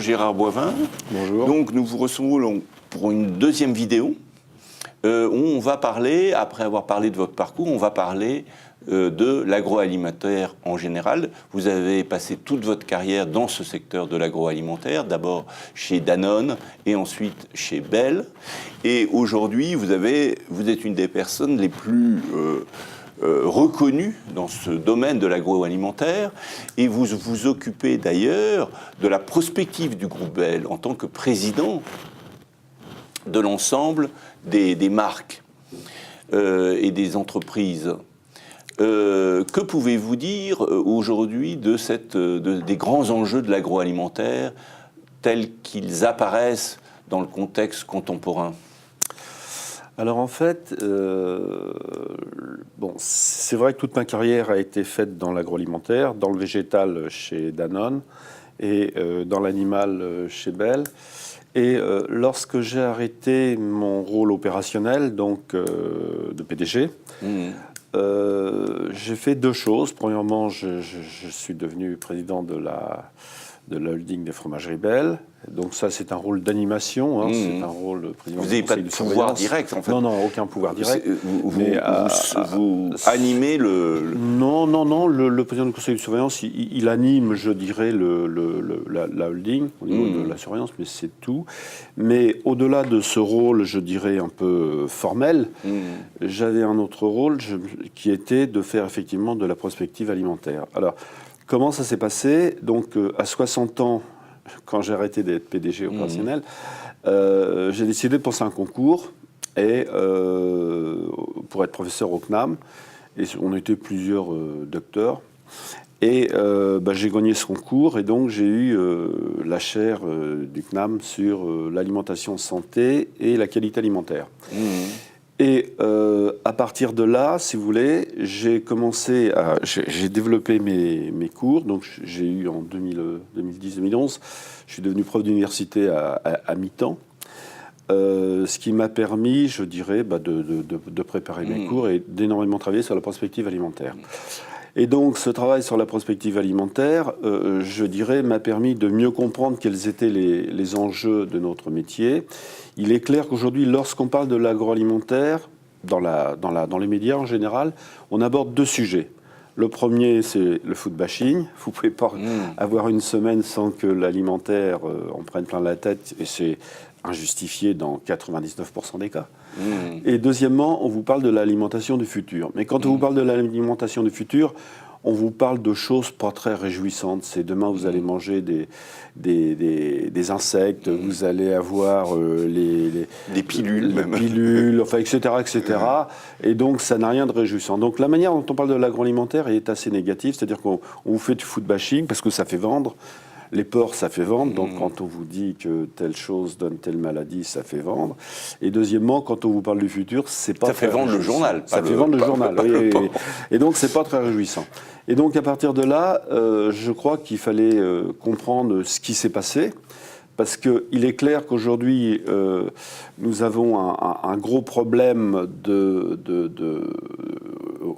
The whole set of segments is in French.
bonjour Gérard Boivin. Bonjour. Donc nous vous recevons pour une deuxième vidéo où on va parler, après avoir parlé de votre parcours, on va parler de l'agroalimentaire en général. Vous avez passé toute votre carrière dans ce secteur de l'agroalimentaire, d'abord chez Danone et ensuite chez Bell. Et aujourd'hui, vous êtes une des personnes les plus reconnues dans ce domaine de l'agroalimentaire, et vous vous occupez d'ailleurs de la prospective du groupe Bell en tant que président de l'ensemble des marques et des entreprises. Que pouvez-vous dire aujourd'hui des grands enjeux de l'agroalimentaire tels qu'ils apparaissent dans le contexte contemporain ? Alors en fait, c'est vrai que toute ma carrière a été faite dans l'agroalimentaire, dans le végétal chez Danone et dans l'animal chez Bell. Et lorsque j'ai arrêté mon rôle opérationnel, donc de PDG, j'ai fait deux choses. Premièrement, je suis devenu président de la holding des fromageries Bell. Donc ça, c'est un rôle d'animation, c'est un rôle de président. Vous n'avez pas de pouvoir direct, en fait. Non, aucun pouvoir direct. Vous animez le... Non, le président du conseil de surveillance, il anime, je dirais, la holding au niveau de la surveillance, mais c'est tout. Mais au-delà de ce rôle, je dirais, un peu formel, j'avais un autre rôle qui était de faire effectivement de la prospective alimentaire. Alors, comment ça s'est passé ? Donc, à 60 ans, quand j'ai arrêté d'être PDG opérationnel, j'ai décidé de passer un concours et, pour être professeur au CNAM. Et on était plusieurs docteurs. Et j'ai gagné ce concours et donc j'ai eu la chaire du CNAM sur l'alimentation santé et la qualité alimentaire. Et à partir de là, si vous voulez, j'ai développé mes cours. Donc j'ai eu en 2010-2011, je suis devenu prof d'université à mi-temps. Ce qui m'a permis, je dirais, de préparer mes cours et d'énormément travailler sur la prospective alimentaire. Et donc ce travail sur la prospective alimentaire, je dirais, m'a permis de mieux comprendre quels étaient les enjeux de notre métier. Il est clair qu'aujourd'hui, lorsqu'on parle de l'agroalimentaire, dans les médias en général, on aborde deux sujets. Le premier, c'est le food bashing. Vous ne pouvez pas avoir une semaine sans que l'alimentaire en prenne plein la tête, et c'est injustifié dans 99% des cas. Et deuxièmement, on vous parle de l'alimentation du futur. Mais quand on vous parle de l'alimentation du futur, on vous parle de choses pas très réjouissantes. C'est demain, vous allez manger des insectes, vous allez avoir des pilules, pilules, etc. Et donc, ça n'a rien de réjouissant. Donc, la manière dont on parle de l'agroalimentaire est assez négative. C'est-à-dire qu'on vous fait du food bashing parce que ça fait vendre. Les porcs, ça fait vendre, donc quand on vous dit que telle chose donne telle maladie, ça fait vendre. Et deuxièmement, quand on vous parle du futur, c'est pas... Ça fait vendre le journal. Ça fait vendre le journal, oui. Et donc, c'est pas très réjouissant. Et donc, à partir de là, je crois qu'il fallait comprendre ce qui s'est passé, parce qu'il est clair qu'aujourd'hui, nous avons un gros problème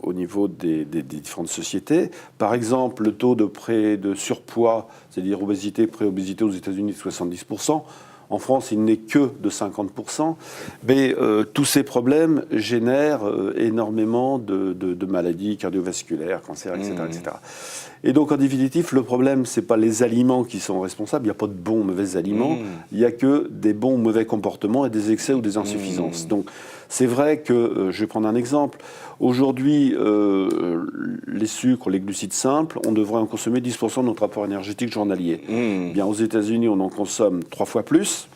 au niveau des différentes sociétés. Par exemple, le taux de surpoids, c'est-à-dire obésité, préobésité aux États-Unis de 70%. En France, il n'est que de 50%. Mais tous ces problèmes génèrent énormément de maladies cardiovasculaires, cancers, etc., etc. Et donc, en définitive, le problème, ce n'est pas les aliments qui sont responsables. Il n'y a pas de bons ou mauvais aliments. Il n'y a que des bons ou mauvais comportements et des excès ou des insuffisances. Donc, c'est vrai que, je vais prendre un exemple. Aujourd'hui, les sucres, les glucides simples, on devrait en consommer 10% de notre apport énergétique journalier. Bien, aux États-Unis, on en consomme 3 fois plus,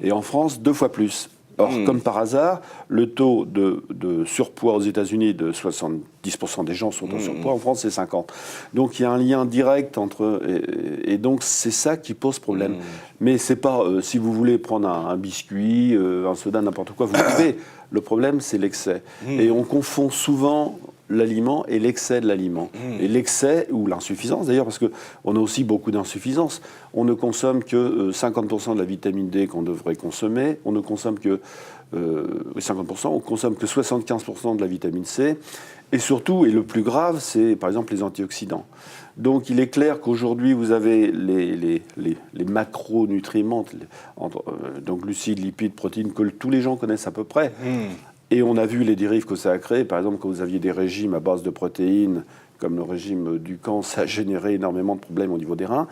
et en France, 2 fois plus. Or, comme par hasard, le taux de surpoids aux États-Unis de 70% des gens sont en surpoids, en France c'est 50%. Donc il y a un lien direct entre... Et donc c'est ça qui pose problème. Mais c'est pas, si vous voulez prendre un biscuit, un soda, n'importe quoi, vous pouvez. Le problème c'est l'excès. Et on confond souvent l'aliment et l'excès de l'aliment. Et l'excès, ou l'insuffisance d'ailleurs, parce qu'on a aussi beaucoup d'insuffisance. On ne consomme que 50% de la vitamine D qu'on devrait consommer. On ne consomme que 50%, on consomme que 75% de la vitamine C. Et surtout, et le plus grave, c'est par exemple les antioxydants. Donc il est clair qu'aujourd'hui, vous avez les macronutriments, donc glucides, lipides, protéines, que tous les gens connaissent à peu près. Et on a vu les dérives que ça a créé. Par exemple, quand vous aviez des régimes à base de protéines, comme le régime Dukan, ça a généré énormément de problèmes au niveau des reins.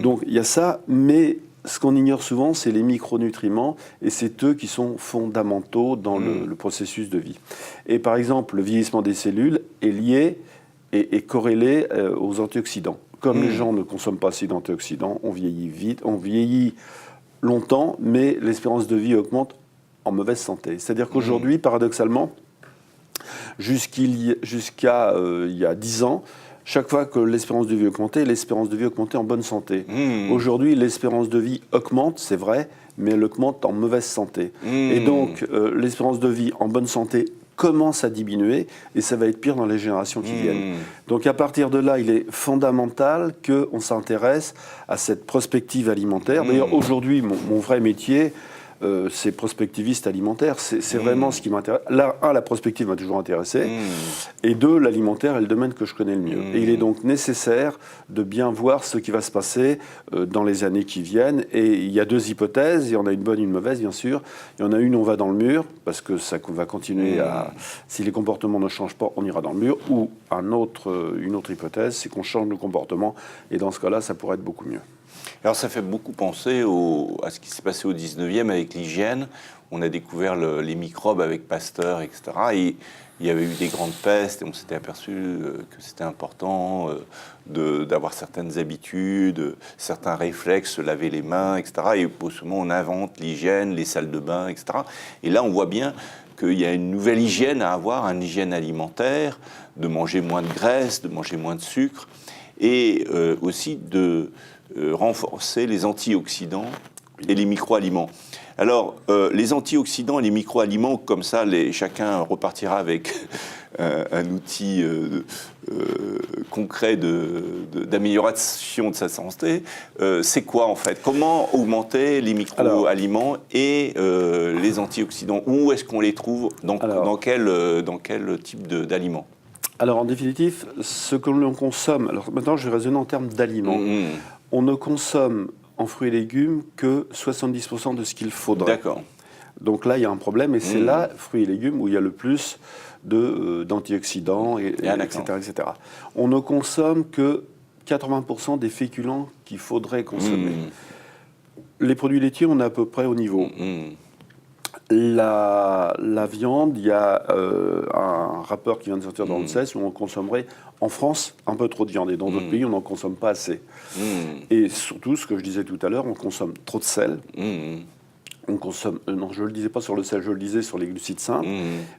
Donc il y a ça, mais ce qu'on ignore souvent, c'est les micronutriments, et c'est eux qui sont fondamentaux dans le processus de vie. Et par exemple, le vieillissement des cellules est lié et corrélé aux antioxydants. Comme les gens ne consomment pas assez d'antioxydants, on vieillit vite, on vieillit longtemps, mais l'espérance de vie augmente en mauvaise santé. C'est-à-dire qu'aujourd'hui, paradoxalement, jusqu'à il y a 10 ans, chaque fois que l'espérance de vie augmentait en bonne santé. Aujourd'hui, l'espérance de vie augmente, c'est vrai, mais elle augmente en mauvaise santé. Et donc, l'espérance de vie en bonne santé commence à diminuer, et ça va être pire dans les générations qui viennent. Donc à partir de là, il est fondamental qu'on s'intéresse à cette prospective alimentaire. D'ailleurs, aujourd'hui, mon vrai métier, c'est prospectiviste alimentaire. C'est vraiment ce qui m'intéresse. Là, la prospective m'a toujours intéressé. Et deux, l'alimentaire est le domaine que je connais le mieux. Et il est donc nécessaire de bien voir ce qui va se passer dans les années qui viennent. Et il y a deux hypothèses. Il y en a une bonne et une mauvaise, bien sûr. Il y en a une, on va dans le mur, parce que ça va continuer à... Si les comportements ne changent pas, on ira dans le mur. Ou une autre hypothèse, c'est qu'on change nos comportements. Et dans ce cas-là, ça pourrait être beaucoup mieux. Alors ça fait beaucoup penser à ce qui s'est passé au 19e avec l'hygiène. On a découvert les microbes avec Pasteur, etc. Et il y avait eu des grandes pestes et on s'était aperçu que c'était important d'avoir certaines habitudes, certains réflexes, se laver les mains, etc. Et au moment on invente l'hygiène, les salles de bain, etc. Et là on voit bien qu'il y a une nouvelle hygiène à avoir, une hygiène alimentaire, de manger moins de graisse, de manger moins de sucre, et aussi de renforcer les antioxydants et les micro-aliments. Alors, les antioxydants et les micro-aliments, comme ça, chacun repartira avec un outil concret d'amélioration de sa santé. C'est quoi, en fait? Comment augmenter les micro-aliments et les antioxydants? Où est-ce qu'on les trouve? Dans quel type d'aliments? Alors, en définitive, ce que l'on consomme... Alors, maintenant, je vais raisonner en termes d'aliments. On ne consomme en fruits et légumes que 70% de ce qu'il faudrait. D'accord. Donc là, il y a un problème, et c'est là, fruits et légumes, où il y a le plus d'antioxydants, etc., etc. On ne consomme que 80% des féculents qu'il faudrait consommer. Les produits laitiers, on est à peu près au niveau. La viande, il y a un rapport qui vient de sortir dans le CES où on consommerait en France un peu trop de viande, et dans d'autres pays on n'en consomme pas assez. Et surtout, ce que je disais tout à l'heure, on consomme trop de sel. On consomme, non, je ne le disais pas sur le sel, je le disais sur les glucides simples.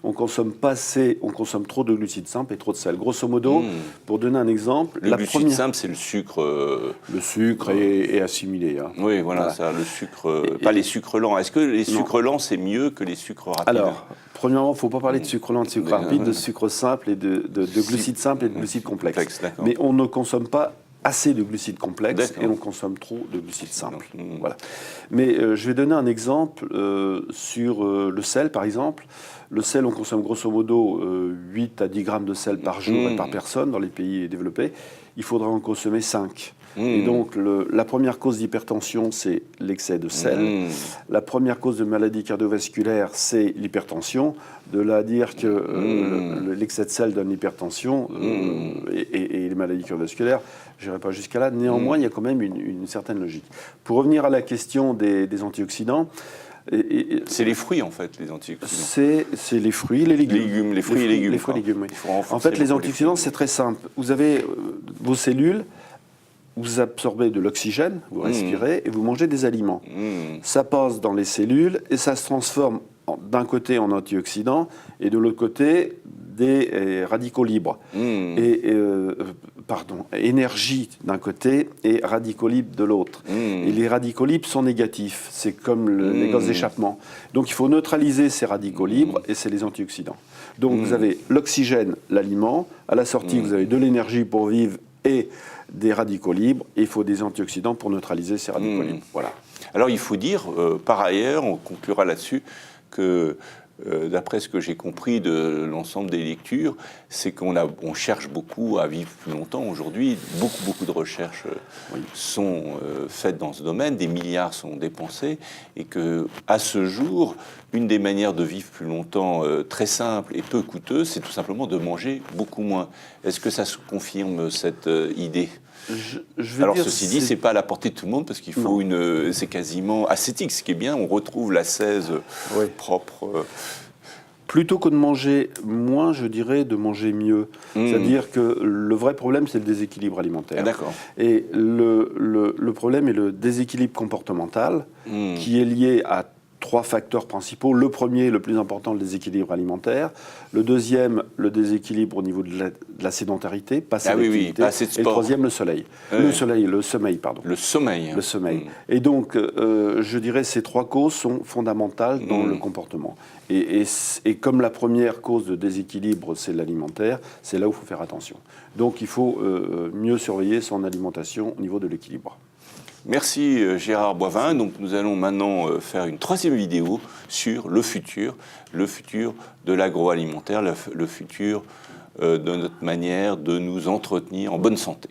On consomme pas assez, on consomme trop de glucides simples et trop de sel. Grosso modo, pour donner un exemple, le glucide simple, c'est le sucre. Le sucre est assimilé. Hein. Oui, voilà, ça, le sucre, pas les sucres lents. Est-ce que les sucres lents, c'est mieux que les sucres rapides? Alors, premièrement, il ne faut pas parler de sucre lent, de sucre rapide, de sucre simple et de glucides simples et de glucides complexes. Mais on ne consomme pas assez de glucides complexes et on consomme trop de glucides simples. Voilà. Mais je vais donner un exemple sur le sel, par exemple. Le sel, on consomme grosso modo 8 à 10 grammes de sel par jour et par personne dans les pays développés. Il faudra en consommer 5. Et donc, la première cause d'hypertension, c'est l'excès de sel. La première cause de maladie cardiovasculaire, c'est l'hypertension. De là à dire que l'excès de sel donne l'hypertension et les maladies cardiovasculaires, je n'irai pas jusqu'à là. Néanmoins, il y a quand même une certaine logique. Pour revenir à la question des antioxydants, c'est les fruits, en fait, les antioxydants. C'est les fruits, les légumes. Les fruits et légumes. Les fruits et légumes, oui. En fait, les antioxydants, c'est très simple. Vous avez vos cellules, vous absorbez de l'oxygène, vous respirez, et vous mangez des aliments. Ça passe dans les cellules, et ça se transforme d'un côté en antioxydants, et de l'autre côté, des radicaux libres. Énergie d'un côté et radicaux libres de l'autre. Et les radicaux libres sont négatifs. C'est comme les gaz d'échappement. Donc il faut neutraliser ces radicaux libres, et c'est les antioxydants. Donc vous avez l'oxygène, l'aliment. À la sortie, vous avez de l'énergie pour vivre et des radicaux libres. Et il faut des antioxydants pour neutraliser ces radicaux libres. Voilà. Alors il faut dire, par ailleurs, on conclura là-dessus, que d'après ce que j'ai compris de l'ensemble des lectures, c'est qu'on cherche beaucoup à vivre plus longtemps. Aujourd'hui, beaucoup de recherches sont faites dans ce domaine, des milliards sont dépensés, et qu'à ce jour, une des manières de vivre plus longtemps très simple et peu coûteuse, c'est tout simplement de manger beaucoup moins. Est-ce que ça se confirme, cette idée ? Alors ceci dit, c'est pas à la portée de tout le monde parce qu'il faut c'est quasiment ascétique. Ce qui est bien, on retrouve l'ascèse propre. Plutôt que de manger moins, je dirais de manger mieux. C'est-à-dire que le vrai problème, c'est le déséquilibre alimentaire. D'accord. Et le problème est le déséquilibre comportemental qui est lié à 3 facteurs principaux. Le premier, le plus important, le déséquilibre alimentaire. Le deuxième, le déséquilibre au niveau de la sédentarité, pas assez d'activité. Pas assez de sport. Et le troisième, le sommeil. Le sommeil, pardon. Le sommeil. Le sommeil. Et donc, je dirais, ces 3 causes sont fondamentales dans le comportement. Et comme la première cause de déséquilibre, c'est l'alimentaire, c'est là où il faut faire attention. Donc, il faut mieux surveiller son alimentation au niveau de l'équilibre. Merci Gérard Boivin. Donc nous allons maintenant faire une 3e vidéo sur le futur de l'agroalimentaire, le futur de notre manière de nous entretenir en bonne santé.